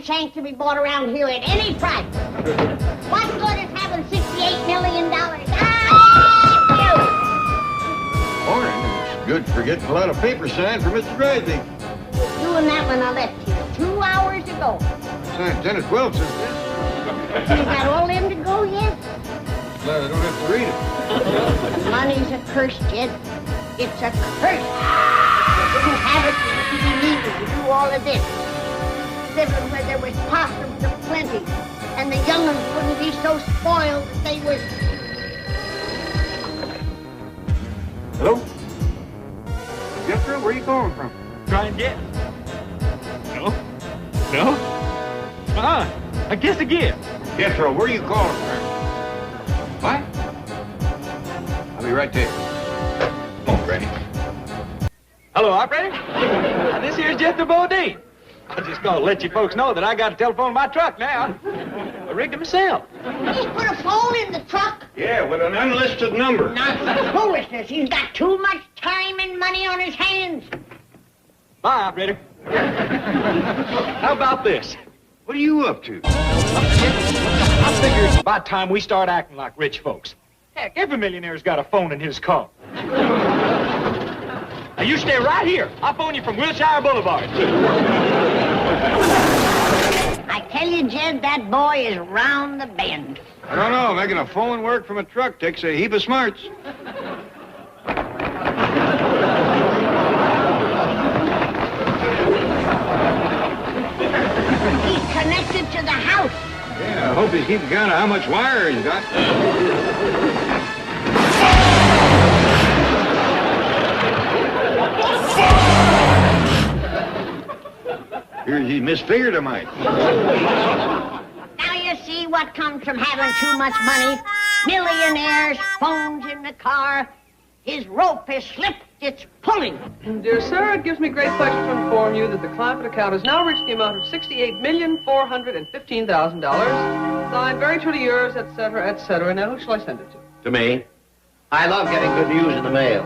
Shank to be bought around here at any price. What good is having $68 million? Morning. It's good for getting a lot of paper signed for Mr. Driving. Doing that when I left here 2 hours ago. Signed 10 or 12 since then. You got all them to go yet? Glad I don't have to read it. Money's a curse, Jed. It's a curse. You have it to be legal to do all of this. Living where there was possums aplenty, and the young'uns wouldn't be so spoiled that they was... Hello? Jethro, where are you calling from? Try and guess. No? No? I guess again. Jethro, where are you calling from? What? I'll be right there. Oh, Granny. Hello, operator. This here's Jethro Bodine. I just gonna let you folks know that I got a telephone in my truck now. I rigged it myself. He put a phone in the truck. Yeah, with an unlisted number. Not foolishness. He's got too much time and money on his hands. Bye, operator. How about this? What are you up to? I figure it's about time we start acting like rich folks. Heck, every millionaire's got a phone in his car. Now, you stay right here. I'll phone you from Wilshire Boulevard. I tell you, Jed, that boy is round the bend. I don't know. Making a phone work from a truck takes a heap of smarts. He's connected to the house. Yeah, I hope he's keeping count of how much wire he's got. Here's he misfigured a mite. Now you see what comes from having too much money. Millionaires, phones in the car. His rope has slipped. It's pulling. Dear sir, it gives me great pleasure to inform you that the Clampett account has now reached the amount of $68,415,000. Signed, very truly yours, etc., etc. Now, who shall I send it to? To me. I love getting good news in the mail.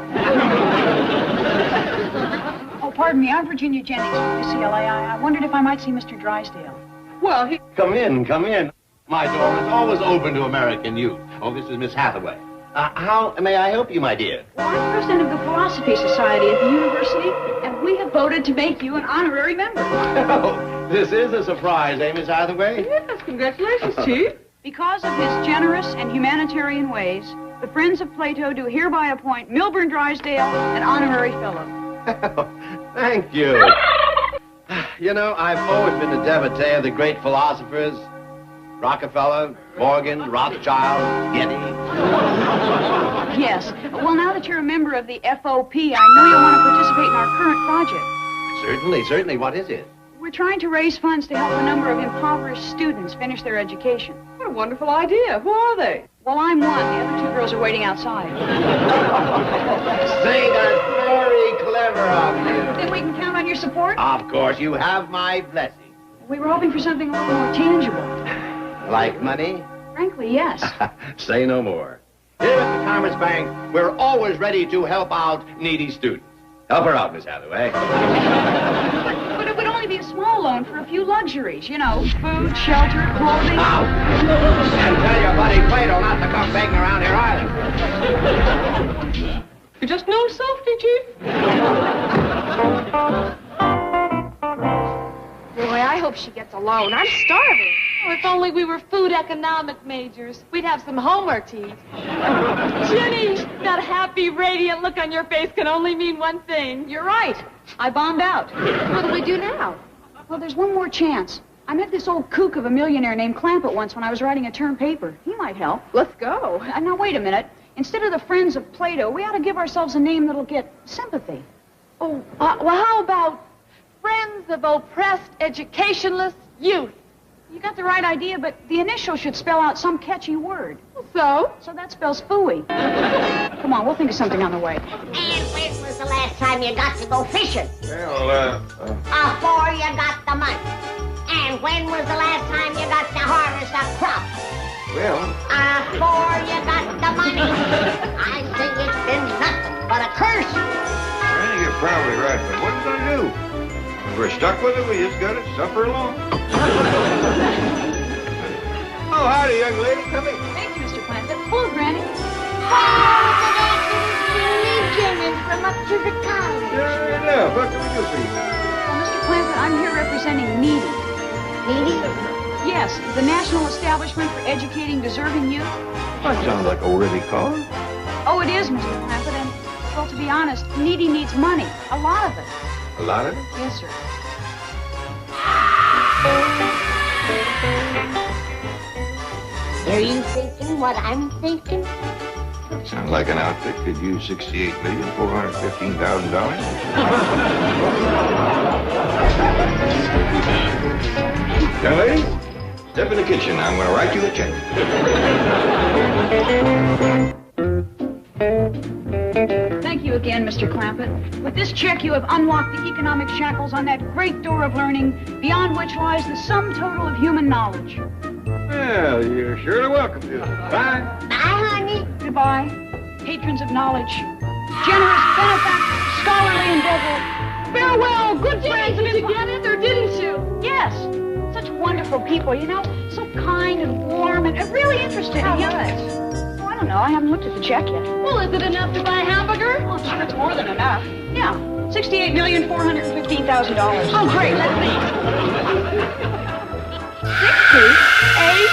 Oh, pardon me. I'm Virginia Jennings from UCLA. I wondered if I might see Mr. Drysdale. Well, he... Come in, come in. My door is always open to American youth. Oh, this is Miss Hathaway. How may I help you, my dear? Well, I'm president of the Philosophy Society at the university, and we have voted to make you an honorary member. Oh, this is a surprise, eh, Miss Hathaway? Yes, congratulations, Chief. Because of his generous and humanitarian ways, the Friends of Plato do hereby appoint Milburn Drysdale an honorary fellow. Thank you. You know, I've always been a devotee of the great philosophers. Rockefeller, Morgan, Rothschild, Getty. Yes. Well, now that you're a member of the FOP, I know you'll want to participate in our current project. Certainly. What is it? We're trying to raise funds to help a number of impoverished students finish their education. What a wonderful idea. Who are they? Well, I'm one. The other two girls are waiting outside. Say, that's very clever of you. Then we can count on your support? Of course, you have my blessing. We were hoping for something a little more tangible. Like money? Frankly, yes. Say no more. Here at the Commerce Bank, we're always ready to help out needy students. Help her out, Miss Hathaway. But it would only be a small loan for a few luxuries, you know, food, shelter, clothing. Now, and tell your buddy Plato not to come begging around here either. You just know safety, Chief. Boy, I hope she gets a loan. I'm starving. Oh, if only we were food economic majors. We'd have some homework to eat. Jenny, that happy, radiant look on your face can only mean one thing. You're right. I bombed out. What do we do now? Well, there's one more chance. I met this old kook of a millionaire named Clampett once when I was writing a term paper. He might help. Let's go. Now, wait a minute. Instead of the Friends of Plato, we ought to give ourselves a name that'll get sympathy. Oh, well, how about Friends of Oppressed Educationless Youth? You got the right idea, but the initial should spell out some catchy word. So? So that spells phooey. Come on, we'll think of something on the way. And when was the last time you got to go fishing? Well, Before you got the money. And when was the last time you got to harvest Well, Before you got the money, I think it's been nothing but a curse. Granny, you're probably right, but what are we gonna do? If we're stuck with it, we just gotta suffer along. Oh, howdy, young lady. Come in. Thank you, Mr. Clampett. Hello, Granny. Gentlemen from up to the college. Sure enough. What can we do for you? Well, Mr. Clampett, I'm here representing Needy. Needy? Yes, the National Establishment for Educating Deserving Youth. That sounds like a worthy cause. Oh, it is, Mr. Clampett, and, well, to be honest, Needy needs money. A lot of it. A lot of it? Yes, sir. Are you thinking what I'm thinking? Sounds like an outfit could use $68,415,000. Young lady, step in the kitchen. I'm going to write you a check. Thank you again, Mr. Clampett. With this check, you have unlocked the economic shackles on that great door of learning, beyond which lies the sum total of human knowledge. Well, you're surely welcome to it. Bye. Bye, honey. Goodbye, patrons of knowledge, generous benefactors, scholarly endeavor. Farewell, good friends. Did you get it or didn't you? Yes, such wonderful people, you know, so kind and warm and really interested. How in you. much? Oh, I don't know. I haven't looked at the check yet. Well, is it enough to buy a hamburger? Oh, I'm sure it's more than enough. Yeah, $68,415,000. Oh, great. Let's see. 68.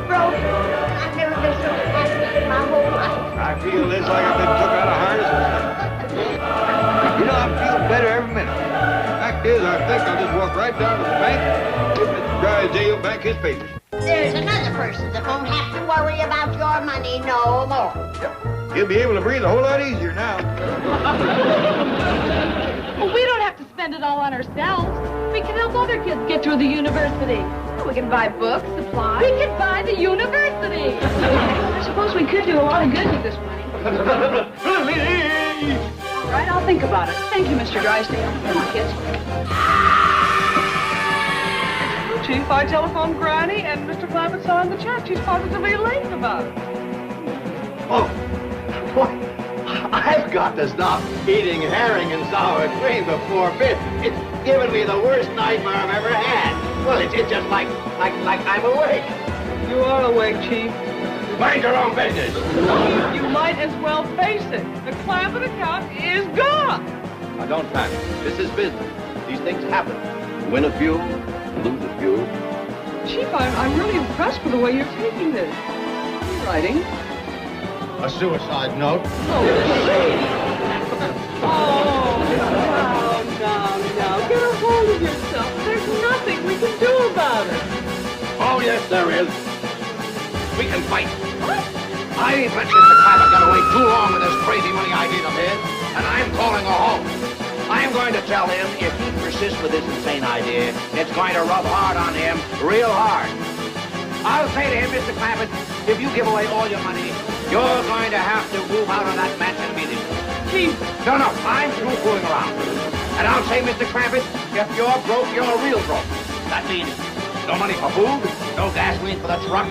I've never been so happy in my whole life. I feel this like I've been took out of harness. You know, I feel better every minute. Fact is, I think I'll just walk right down to the bank, give Mr. Drysdale back his papers. There's another person that won't have to worry about your money no more. He'll be able to breathe a whole lot easier now. Well, we don't have to spend it all on ourselves. We can help other kids get through the university. We can buy books, supplies. We can buy the university. I suppose we could do a lot of good with this money. All right, I'll think about it. Thank you, Mr. Drysdale. Come on, kids. Chief, I telephoned Granny, and Mr. Clampett signed the check. She's positively elated about it. Oh, boy, I've got to stop eating herring and sour cream before bed. It's given me the worst nightmare I've ever had. Well, it's just like I'm awake. You are awake, Chief. Mind your own business. You might as well face it. The Clampett account is gone. Now, don't panic. This is business. These things happen. Win a few, lose a few. Chief, I'm really impressed with the way you're taking this. What are you writing? A suicide note. Oh, no. Get a hold of yourself. There's nothing we can do about it. Oh, yes, there is. We can fight. I've let Mr. Clampett get away too long with this crazy money idea of his, and I'm calling a halt. I'm going to tell him if he persists with this insane idea, it's going to rub hard on him, real hard. I'll say to him, Mr. Clampett, if you give away all your money, you're going to have to move out of that mansion immediately. Chief. No, I'm through fooling around. And I'll say, Mr. Clampett, if you're broke, you're real broke. That means no money for food, no gasoline for the truck,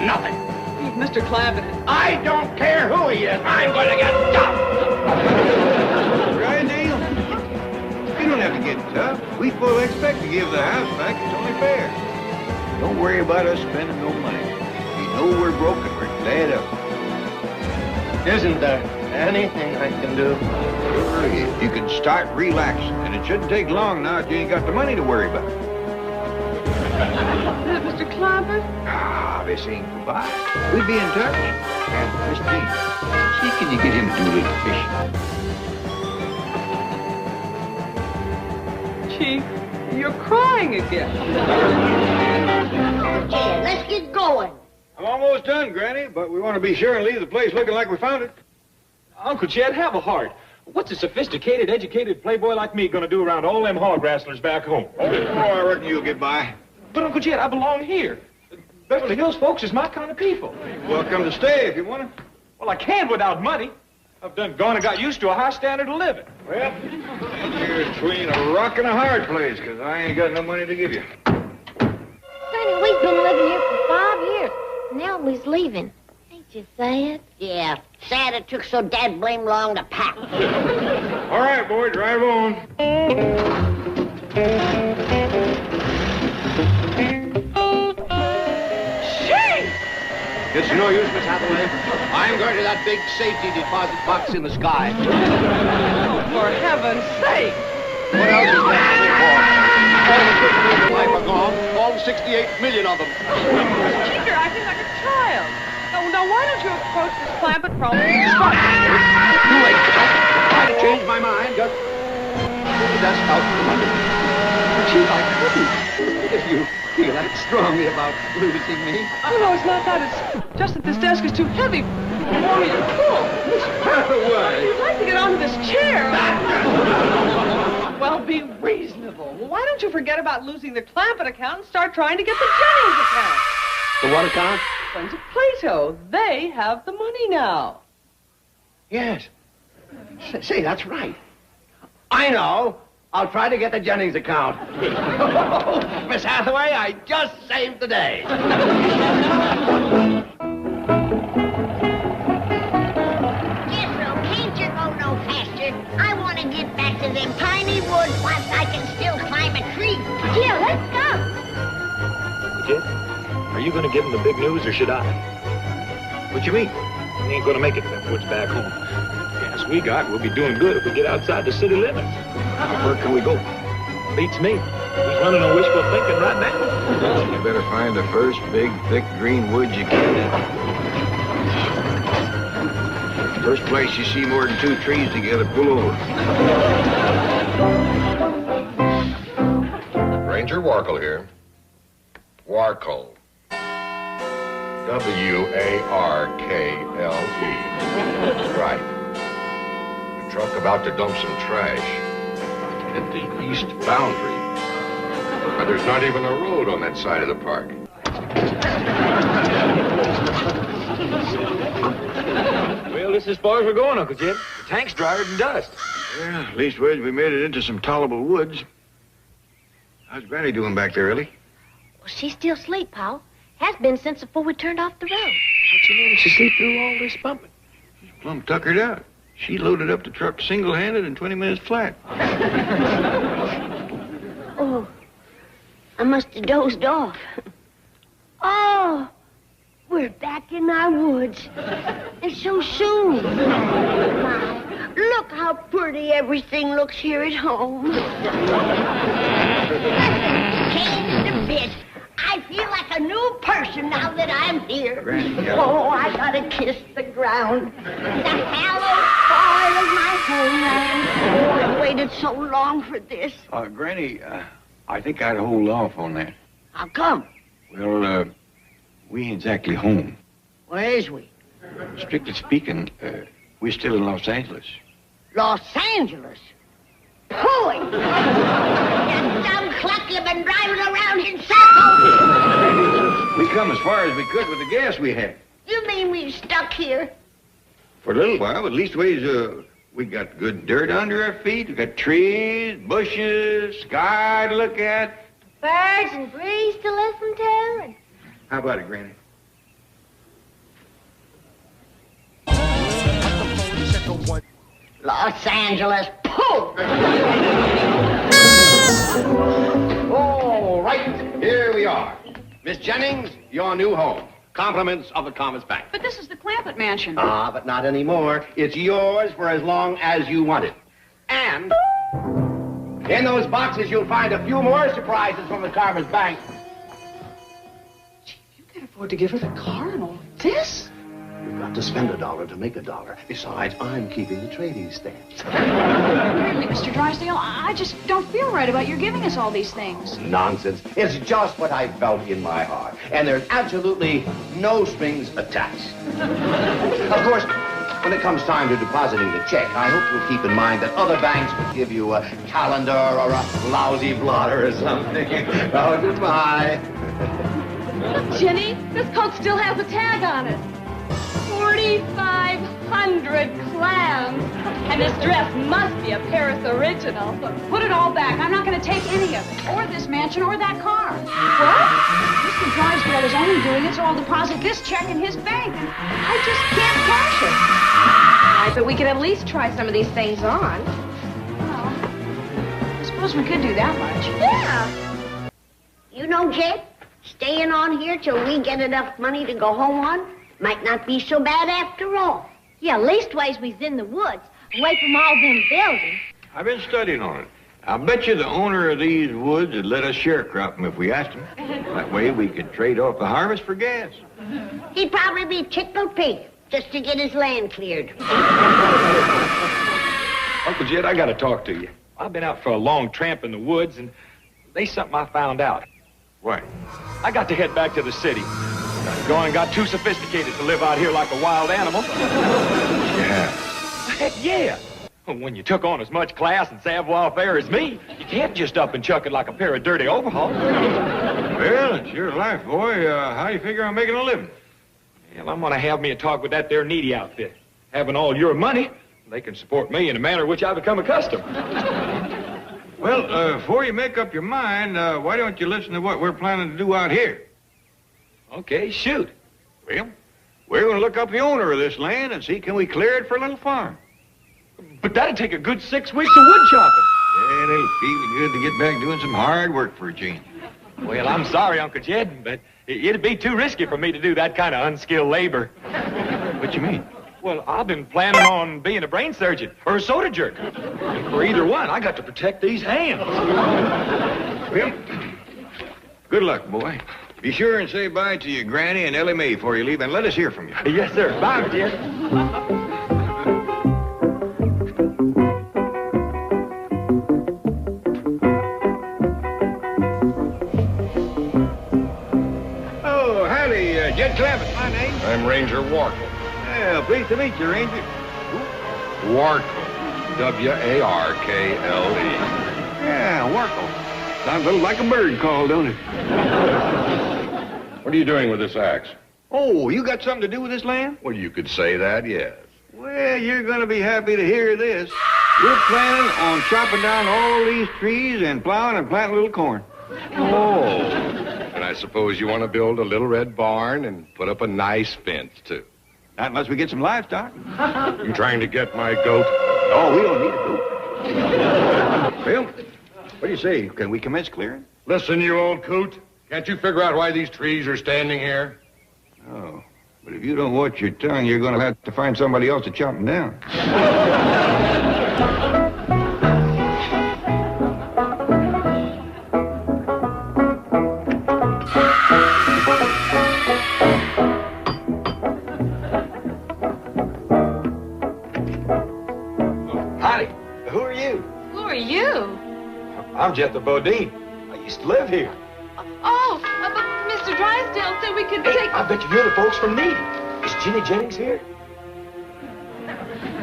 nothing. Chief, Mr. Clampett. I don't care who he is. I'm going to get tough. Drysdale, you don't have to get tough. We fully expect to give the house back. It's only fair. Don't worry about us spending no money. We know we're broke and we're glad of it. Isn't there anything I can do? Sure is. You can start relaxing, and it shouldn't take long now if you ain't got the money to worry about. Mr. Clampett? Ah, this ain't goodbye. We'll be in touch. And Miss Jean, see, can you get him to do a little fishing? Chief, you're crying again. Yeah, let's get going. I'm almost done, Granny, but we want to be sure and leave the place looking like we found it. Uncle Chet, have a heart. What's a sophisticated, educated playboy like me gonna do around all them hog wrestlers back home? Oh, I reckon you'll get by. But Uncle Chet, I belong here. Beverly Hills folks is my kind of people. Welcome to stay if you want to. Well, I can't without money. I've done gone and got used to a high standard of living. Well, here's between a rock and a hard place, because I ain't got no money to give you. Granny, we've been living here for 5 years. Now we's leaving. Ain't you sad? Yeah, sad it took so dad blame long to pack. All right, boy, drive on. It's no use, Miss Hathaway. I'm going to that big safety deposit box in the sky. For heaven's sake! What else is that for? All the prisoners of life are gone. All 68 million of them. Chief, you're acting like a child. No, why don't you approach this Clampett problem? Too late. Try to change my mind. Just pull the desk out from under me. Chief, I couldn't. If you feel that strongly about losing me. Oh, no, it's not that. It's just that this desk is too heavy for me to pull. Miss Hathaway. You'd like to get onto this chair. Well, be reasonable. Well, why don't you forget about losing the Clampett account and start trying to get the Jennings account? The what account? Friends of Plato. They have the money now. Yes. Say, that's right. I know. I'll try to get the Jennings account. Miss Hathaway, I just saved the day. Jethro, can't you go no faster? I want to get back to them piney woods whilst I can still climb a tree. Yeah, let's go. Kid, are you going to give him the big news, or should I? What you mean? We ain't going to make it to them woods back home. Gas we got, we'll be doing good if we get outside the city limits. How far can we go? Beats me. Who's running on wishful thinking right now? You better find the first big, thick green woods you can. First place you see more than 2 trees together, pull over. Ranger Warkle here. Warkle. W-A-R-K-L-E. Right. A truck about to dump some trash at the east boundary. But there's not even a road on that side of the park. Well, this is as far as we're going, Uncle Jim. The tank's drier than dust. Yeah, leastways we made it into some tolerable woods. How's Granny doing back there, Ellie? Well, she's still asleep, Paul. Has been since before we turned off the road. How'd you manage to sleep through all this bumping? Plumb tuckered out. She loaded up the truck single-handed in 20 minutes flat. Oh, I must have dozed off. Oh, we're back in our woods. And so soon. My, look how pretty everything looks here at home. Changed a bit. I feel like a new person now that I'm here. Granny, yeah. Oh, I gotta kiss the ground. The hallowed soil of my homeland. Oh, I've waited so long for this. Granny, I think I'd hold off on that. How come? Well, we ain't exactly home. Where is we? Strictly speaking, we're still in Los Angeles. Los Angeles? Hooey! That dumb cluck you've been driving around in circles! We come as far as we could with the gas we had. You mean we've stuck here? For a little while, but leastways, we got good dirt under our feet. We got trees, bushes, sky to look at. Birds and breeze to listen to? And... How about it, Granny? Los Angeles, pooh! All right, here we are. Miss Jennings, your new home. Compliments of the Commerce Bank. But this is the Clampett mansion. But not anymore. It's yours for as long as you want it. And in those boxes, you'll find a few more surprises from the Commerce Bank. You can't afford to give her the car and all of this? You've got to spend $1 to make $1. Besides, I'm keeping the trading stamps. Really, Mr. Drysdale, I just don't feel right about your giving us all these things. Nonsense. It's just what I felt in my heart. And there's absolutely no strings attached. Of course, when it comes time to depositing the check, I hope you'll keep in mind that other banks would give you a calendar or a lousy blotter or something. Oh, goodbye. Look, Jenny, this coat still has a tag on it. $45. 100 clams. And this dress must be a Paris original. Put it all back. I'm not going to take any of it, or this mansion, or that car. What? Mr. Drysdale is only doing it so I'll deposit this check in his bank, and I just can't cash it. All right, but we could at least try some of these things on. Well, I suppose we could do that much. Yeah. You know, Jed, staying on here till we get enough money to go home on might not be so bad after all. Yeah, leastways we's in the woods, away from all them buildings. I've been studying on it. I bet you the owner of these woods would let us sharecrop them if we asked him. That way we could trade off the harvest for gas. He'd probably be tickled pink just to get his land cleared. Uncle Jed, I got to talk to you. I've been out for a long tramp in the woods, and there's something I found out. What? I got to head back to the city. Going got too sophisticated to live out here like a wild animal. Yeah. Heck yeah. When you took on as much class and savoir-faire as me, you can't just up and chuck it like a pair of dirty overalls. Well, it's your life, boy. How do you figure on making a living? Well, I'm going to have me a talk with that there needy outfit. Having all your money, they can support me in a manner which I've become accustomed. Well, before you make up your mind, why don't you listen to what we're planning to do out here? Okay, shoot. Well, we're going to look up the owner of this land and see can we clear it for a little farm. But that'd take a good 6 weeks of wood chopping. Yeah, it'll feel good to get back doing some hard work for a change. Well, I'm sorry, Uncle Jed, but it'd be too risky for me to do that kind of unskilled labor. What you mean? Well, I've been planning on being a brain surgeon or a soda jerk. And for either one, I got to protect these hands. Well, good luck, boy. Be sure and say bye to your Granny and Ellie Mae before you leave, and let us hear from you. Yes, sir. Bye, Jed. Oh, howdy, Jed Clampett, my name. I'm Ranger Warkle. Well, pleased to meet you, Ranger. Warkle. W-A-R-K-L-E. Yeah, Warkle. Sounds a little like a bird call, don't it? What are you doing with this axe? Oh, you got something to do with this land? Well, you could say that, yes. Well, you're going to be happy to hear this. We're planning on chopping down all these trees and plowing and planting a little corn. Oh. And I suppose you want to build a little red barn and put up a nice fence, too. Not unless we get some livestock. You trying to get my goat? Oh, we don't need a goat. Well, what do you say? Can we commence clearing? Listen, you old coot. Can't you figure out why these trees are standing here? Oh, but if you don't watch your tongue, you're going to have to find somebody else to chop them down. Howdy. Who are you? Who are you? I'm Jethro Bodine. I used to live here. Oh, but Mr. Drysdale said we could take... I bet you hear the folks from Needy. Is Jenny Jennings here?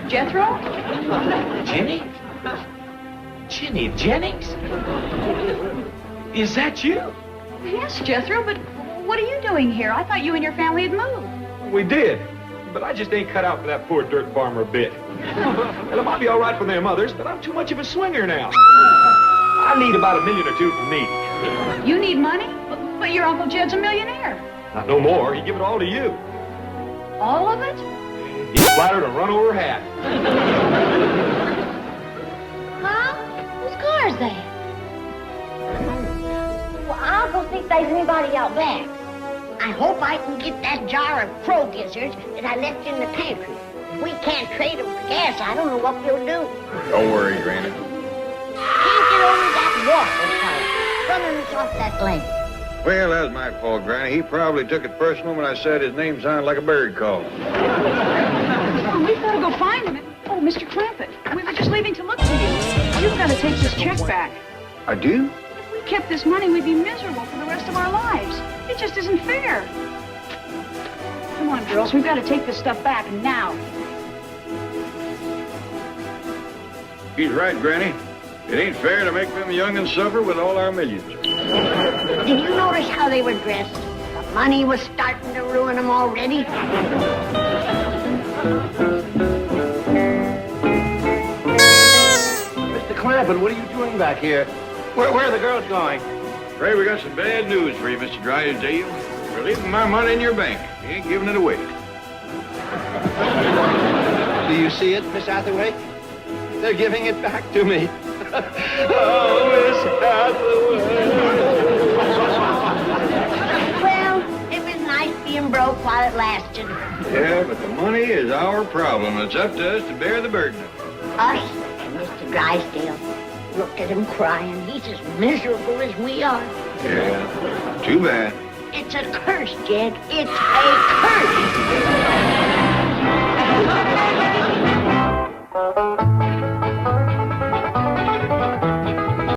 Jethro? Jenny? Jenny Jennings? Is that you? Yes, Jethro, but what are you doing here? I thought you and your family had moved. We did. But I just ain't cut out for that poor dirt farmer a bit. Well, it might be all right for them others, but I'm too much of a swinger now. I need about $1 million or $2 from Needy. You need money? But your Uncle Jed's a millionaire. Not no more. He'd give it all to you. All of it? He's flattered and run over her hat. Huh? Whose car is that? Well, I'll go see if there's anybody out back. I hope I can get that jar of crow gizzards that I left in the pantry. If we can't trade them for gas, I don't know what we'll do. Don't worry, Granny. Can't get over that Walker fella running us off that lane. Well, that was my fault, Granny. He probably took it personal when I said his name sounded like a bird call. Oh, we've got to go find him. Oh, Mr. Clampett, we were just leaving to look for you. You've got to take this check back. I do? If we kept this money, we'd be miserable for the rest of our lives. It just isn't fair. Come on, girls, we've got to take this stuff back, and now. He's right, Granny. It ain't fair to make them young'uns suffer with all our millions. Did you notice how they were dressed? The money was starting to ruin them already. but what are you doing back here? Where are the girls going? Ray, we got some bad news for you, Mr. Drysdale. We're leaving my money in your bank. You ain't giving it away. Do you see it, Miss Hathaway? They're giving it back to me. Oh, Miss Hathaway. Well, it was nice being broke while it lasted. Yeah, but the money is our problem. It's up to us to bear the burden of it. Us and Mr. Drysdale. Look at him crying. He's as miserable as we are. Yeah, too bad. It's a curse, Jed. It's a curse.